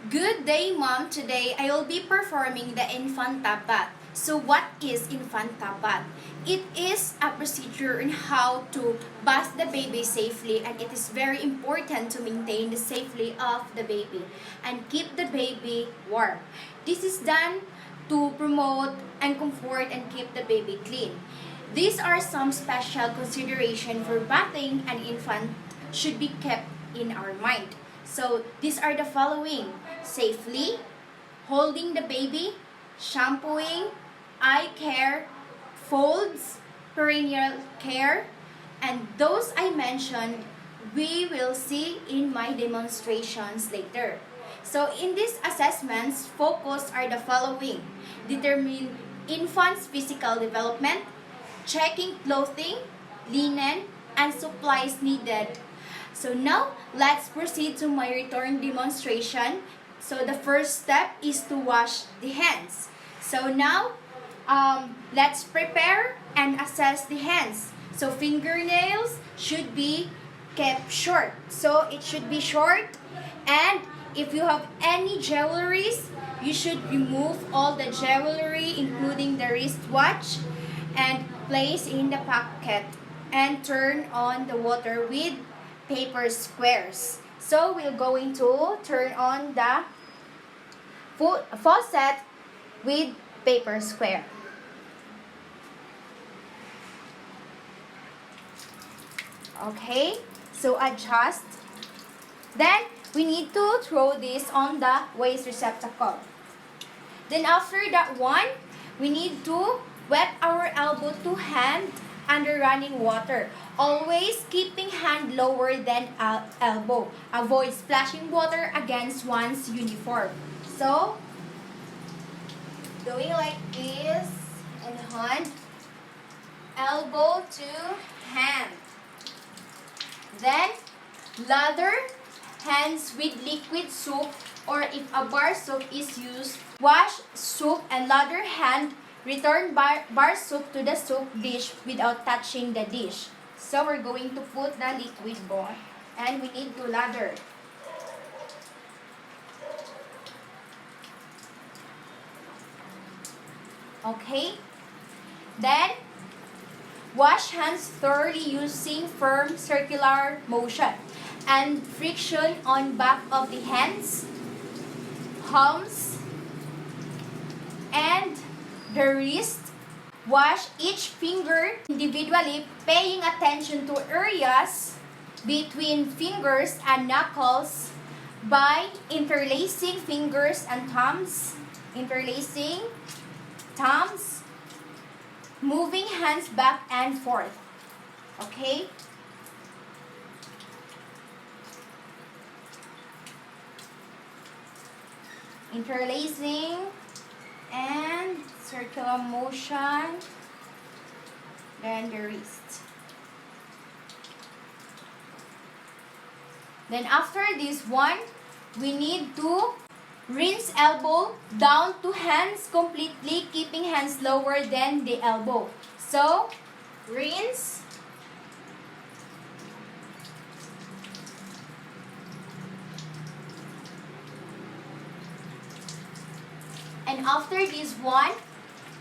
Good day, Mom. Today I will be performing the Infanta bath. So what is Infanta bath? It is a procedure on how to bath the baby safely, and it is very important to maintain the safety of the baby and keep the baby warm. This is done to promote and comfort and keep the baby clean. These are some special consideration for bathing an infant should be kept in our mind. So these are the following: safely, holding the baby, shampooing, eye care, folds, perennial care, and those I mentioned we will see in my demonstrations later. So in these assessments, focus are the following: determine infant's physical development, checking clothing, linen, and supplies needed. So now, let's proceed to my return demonstration. So the first step is to wash the hands. So now, let's prepare and assess the hands. So fingernails should be kept short. So it should be short. And if you have any jewelries, you should remove all the jewelry, including the wristwatch, and place in the pocket and turn on the water with paper squares. So we're going to turn on the faucet with paper square. Okay, so adjust. Then we need to throw this on the waste receptacle. Then after that one, we need to wet our elbow to hand under running water. Always keeping hand lower than elbow. Avoid splashing water against one's uniform. So, doing like this and hand, elbow to hand. Then, lather hands with liquid soap, or if a bar soap is used, wash soap and lather hand. Return bar soap to the soap dish without touching the dish. So we're going to put the liquid bar and we need to lather. Okay. Then, wash hands thoroughly using firm circular motion and friction on back of the hands, palms, and the wrist. Wash each finger individually, paying attention to areas between fingers and knuckles by interlacing fingers and thumbs. Interlacing thumbs. Moving hands back and forth. Okay? Interlacing and circular motion, then the wrist. Then after this one, we need to rinse elbow down to hands completely, keeping hands lower than the elbow. So, rinse. And after this one,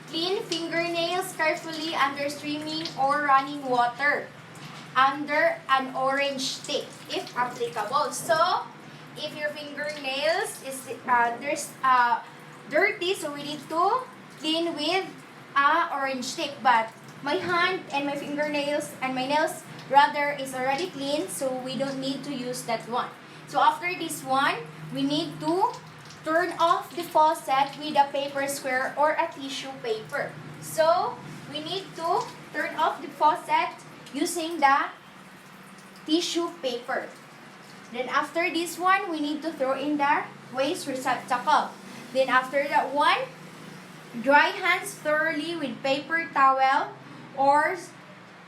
clean fingernails carefully under streaming or running water under an orange stick if applicable. So, if your fingernails is dirty, so we need to clean with a orange stick. But my hand and my fingernails and my nails rather is already clean, so we don't need to use that one. So after this one, we need to turn off the faucet with a paper square or a tissue paper. So, we need to turn off the faucet using the tissue paper. Then after this one, we need to throw in the waste receptacle. Then after that one, dry hands thoroughly with paper towel, or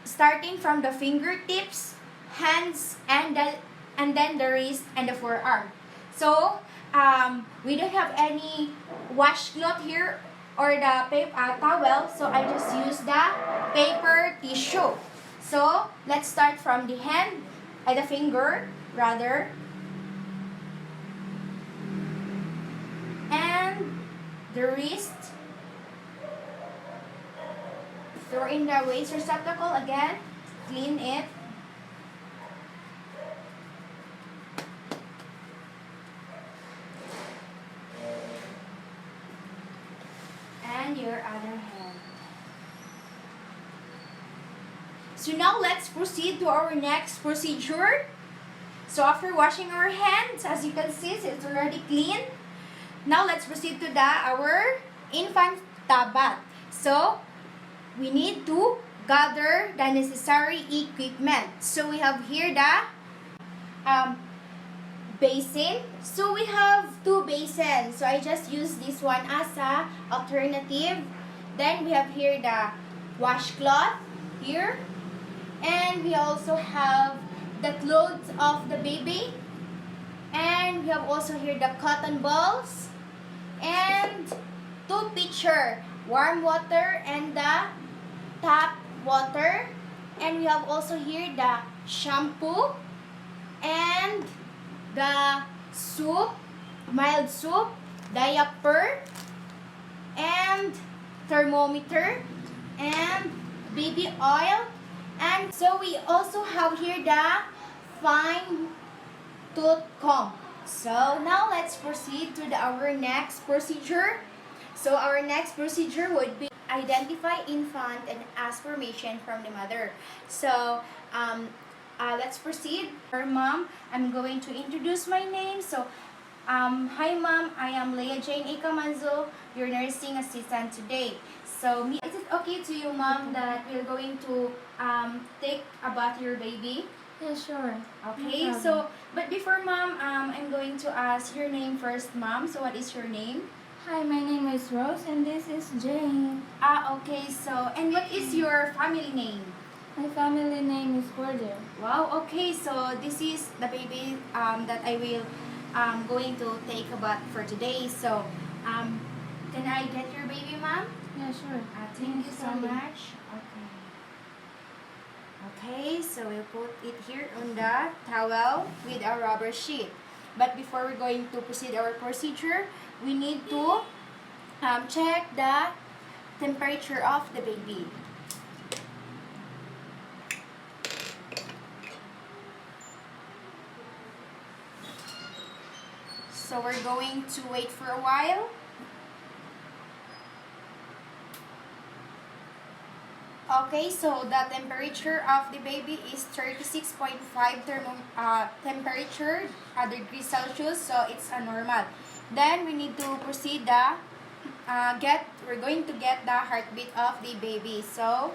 starting from the fingertips, hands, and then the wrist and the forearm. So, we don't have any washcloth here or the towel, so I just use the paper tissue. So, let's start from the hand, the finger, rather. the wrist. Throw in the waist receptacle again. Clean it. And your other hand. So now let's proceed to our next procedure. So after washing our hands, as you can see, it's already clean. Now let's proceed to our infant bath. So we need to gather the necessary equipment. So we have here the basin. So we have two basins. So I just use this one as a alternative. Then we have here the washcloth here. And we also have the clothes of the baby. And we have also here the cotton balls. And two pitcher, warm water and the tap water. And we have also here the shampoo and the soup, mild soup, diaper, and thermometer, and baby oil. And so we also have here the fine tooth comb. So now let's proceed to our next procedure. So our next procedure would be identify infant and ask permission from the mother. So let's proceed. Our mom, I'm going to introduce my name. So hi mom, I am Leah Jane Ikamanzo, your nursing assistant today. So is it okay to you mom that we're going to take about your baby? Yeah, sure. Okay, No so but before mom, I'm going to ask your name first mom. So what is your name? Hi, my name is Rose and this is Jane. Okay, so and what is your family name? My family name is Border. Wow, okay, so this is the baby that I will going to take about for today. So can I get your baby mom? Yeah, sure. Thank you so Sorry. much. Okay. Okay, so we'll put it here on the towel with a rubber sheet. But before we're going to proceed our procedure, we need to check the temperature of the baby. So we're going to wait for a while. Okay, so the temperature of the baby is 36.5 temperature degrees Celsius, so it's a normal. Then we need to proceed we're going to get the heartbeat of the baby. So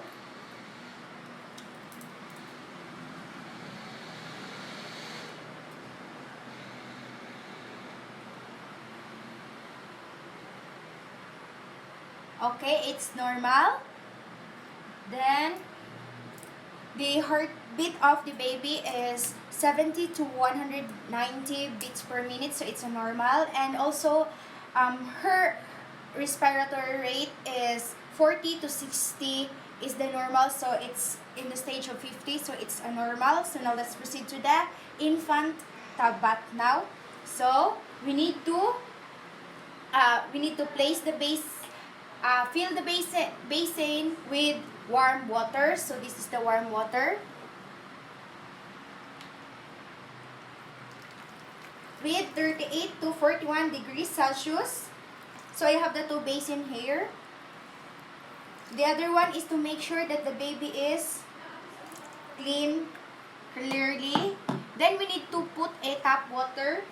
okay, it's normal. Then the heartbeat of the baby is 70 to 190 beats per minute, so it's a normal. And also her respiratory rate is 40 to 60 is the normal, so it's in the stage of 50, so it's a normal. So now let's proceed to the infant bath now. So we need to place the fill the basin with warm water. So this is the warm water with 38 to 41 degrees Celsius. So I have the two basin here. The other one is to make sure that the baby is clean clearly. Then we need to put a tap water.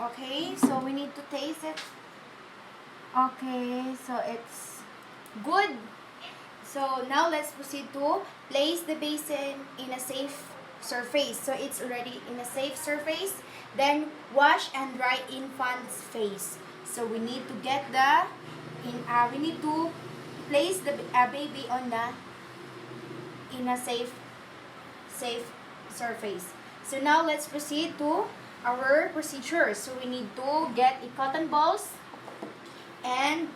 Okay, so we need to taste it. Okay, so it's good. So now let's proceed to place the basin in a safe surface. So it's already in a safe surface. Then wash and dry infant's face. So we need to we need to place the baby on in a safe surface. So now let's proceed to our procedure. So we need to get a cotton balls and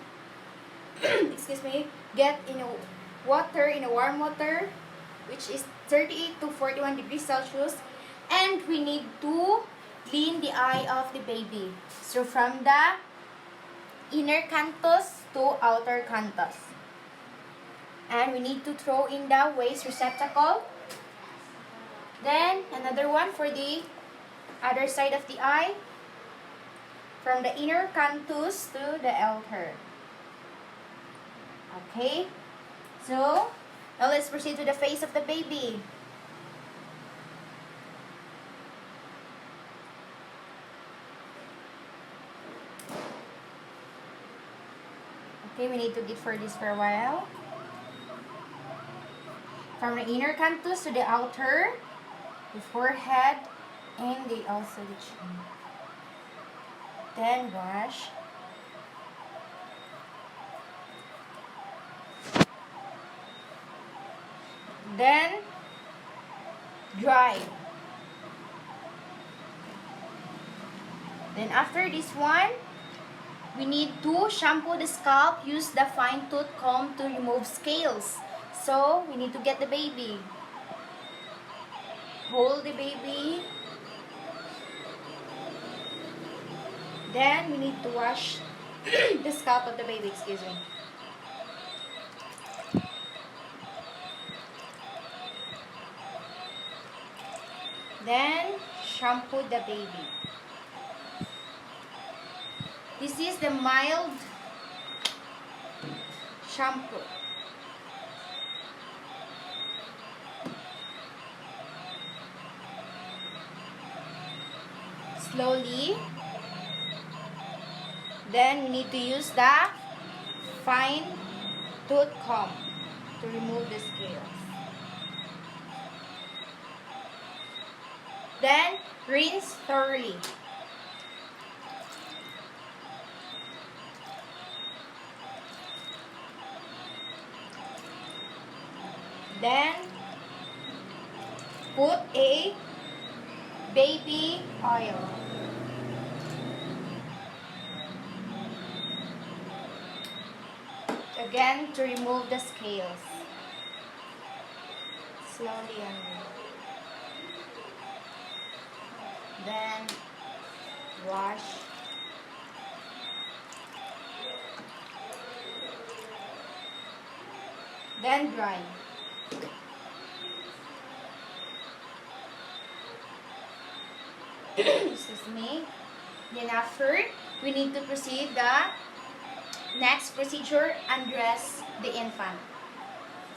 excuse me, get in a warm water, which is 38 to 41 degrees Celsius, and we need to clean the eye of the baby. So from the inner canthus to outer canthus. And we need to throw in the waste receptacle. Then another one for the other side of the eye. From the inner canthus to the outer. Okay. So now let's proceed to the face of the baby. Okay, we need to defer this for a while. From the inner canthus to the outer, the forehead, and also the chin. Then wash. Then dry. Then after this one, we need to shampoo the scalp. Use the fine tooth comb to remove scales. So we need to get the baby. Hold the baby. Then we need to wash the scalp of the baby, excuse me. Then shampoo the baby. This is the mild shampoo. Slowly. Then we need to use the fine tooth comb to remove the scales. Then rinse thoroughly. Then put a baby oil. Again to remove the scales. Slowly and then wash. Then dry. Excuse me. Then after, we need to proceed the next procedure, undress the infant.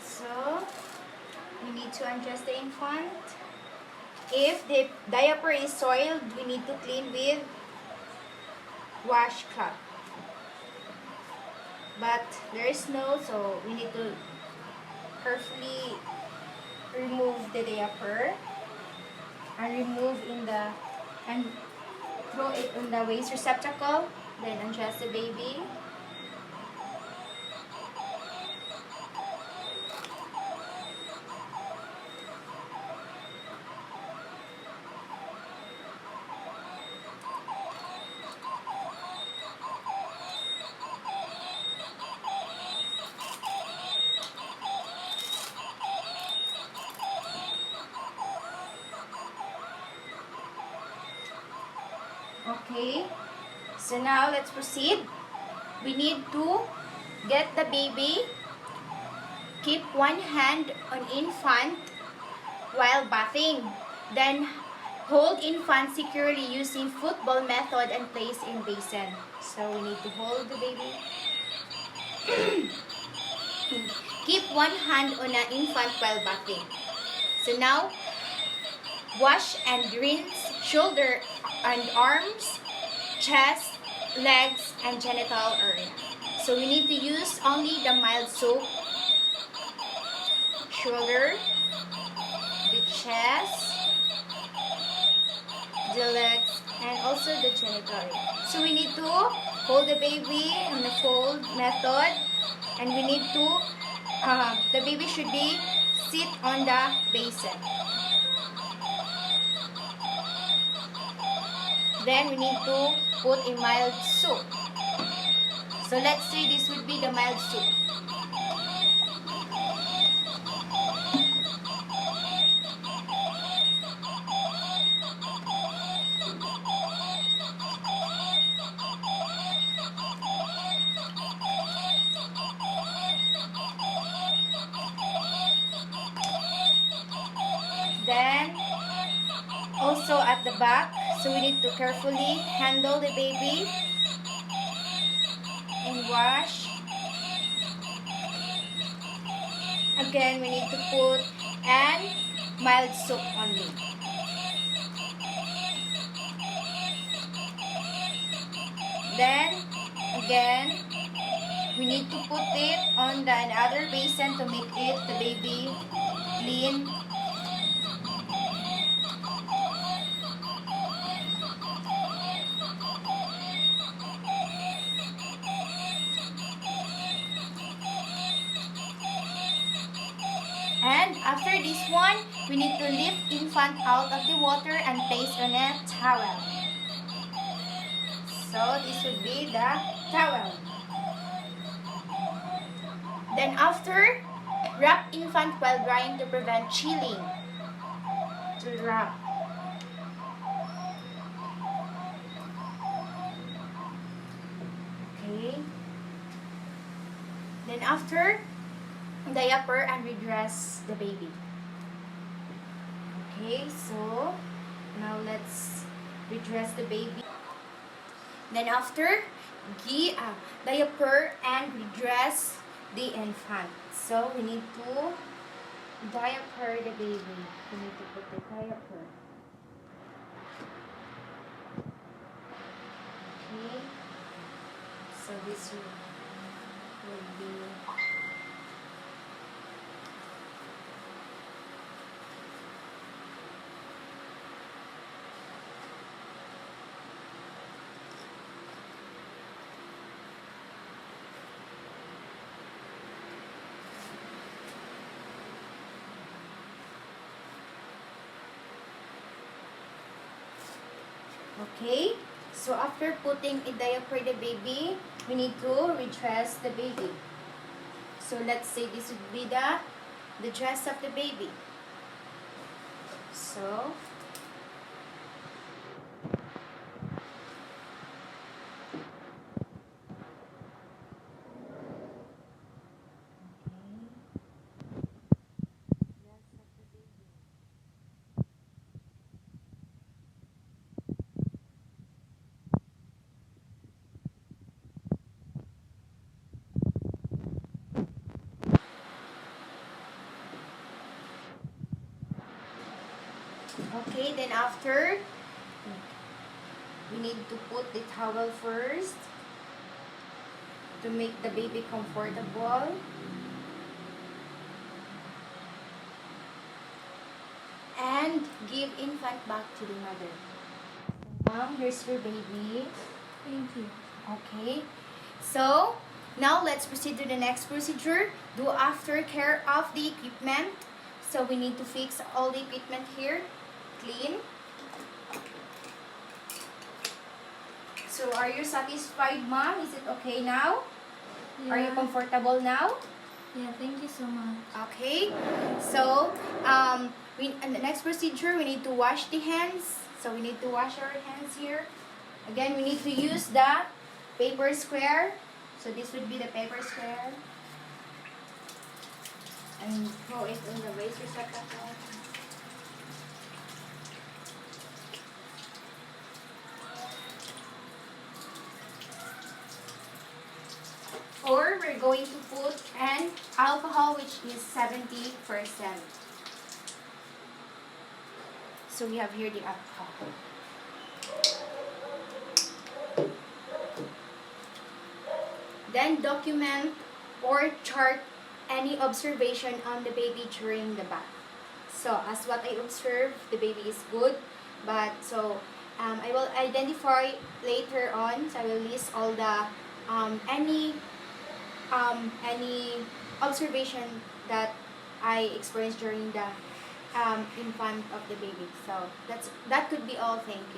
So, we need to undress the infant. If the diaper is soiled, we need to clean with washcloth. But there is no, so we need to carefully remove the diaper and throw it in the waste receptacle. Then undress the baby. Okay, so now let's proceed. We need to get the baby. Keep one hand on infant while bathing. Then hold infant securely using football method and place in basin. So we need to hold the baby. Keep one hand on an infant while bathing. So now, wash and rinse shoulder and arms, chest, legs, and genital area. So we need to use only the mild soap. Shoulder, the chest, the legs, and also the genital area. So we need to hold the baby in the fold method, and we need to, the baby should be sit on the basin. Then we need to put a mild soup. So let's say this would be the mild soup. Then also at the back, so we need to carefully handle the baby and wash. Again, we need to put and mild soap only. Then again, we need to put it on the another basin to make it the baby clean. And after this one, we need to lift infant out of the water and place on a towel. So this would be the towel. Then after, wrap infant while drying to prevent chilling. To wrap. Okay. Then after, diaper and redress the baby. Okay, so now let's redress the baby. Then after, diaper and redress the infant. So we need to diaper the baby. We need to put the diaper. Okay. So this will be okay. So after putting a diaper the baby, we need to redress the baby. So let's say this would be the dress of the baby. So okay, then after, we need to put the towel first to make the baby comfortable. And give infant back to the mother. Mom, here's your baby. Thank you. Okay. So, now let's proceed to the next procedure. Do aftercare of the equipment. So, we need to fix all the equipment here. Clean. So, are you satisfied, Mom? Is it okay now? Yeah. Are you comfortable now? Yeah, thank you so much. Okay. So, in the next procedure, we need to wash the hands. So, we need to wash our hands here. Again, we need to use the paper square. So, this would be the paper square. And throw it in the waste receptacle. Or we're going to put an alcohol which is 70%. So we have here the alcohol. Then document or chart any observation on the baby during the bath. So as what I observed, the baby is good. But so I will identify later on. So I will list all the any observation that I experienced during the infant of the baby. So that could be all. Thank you.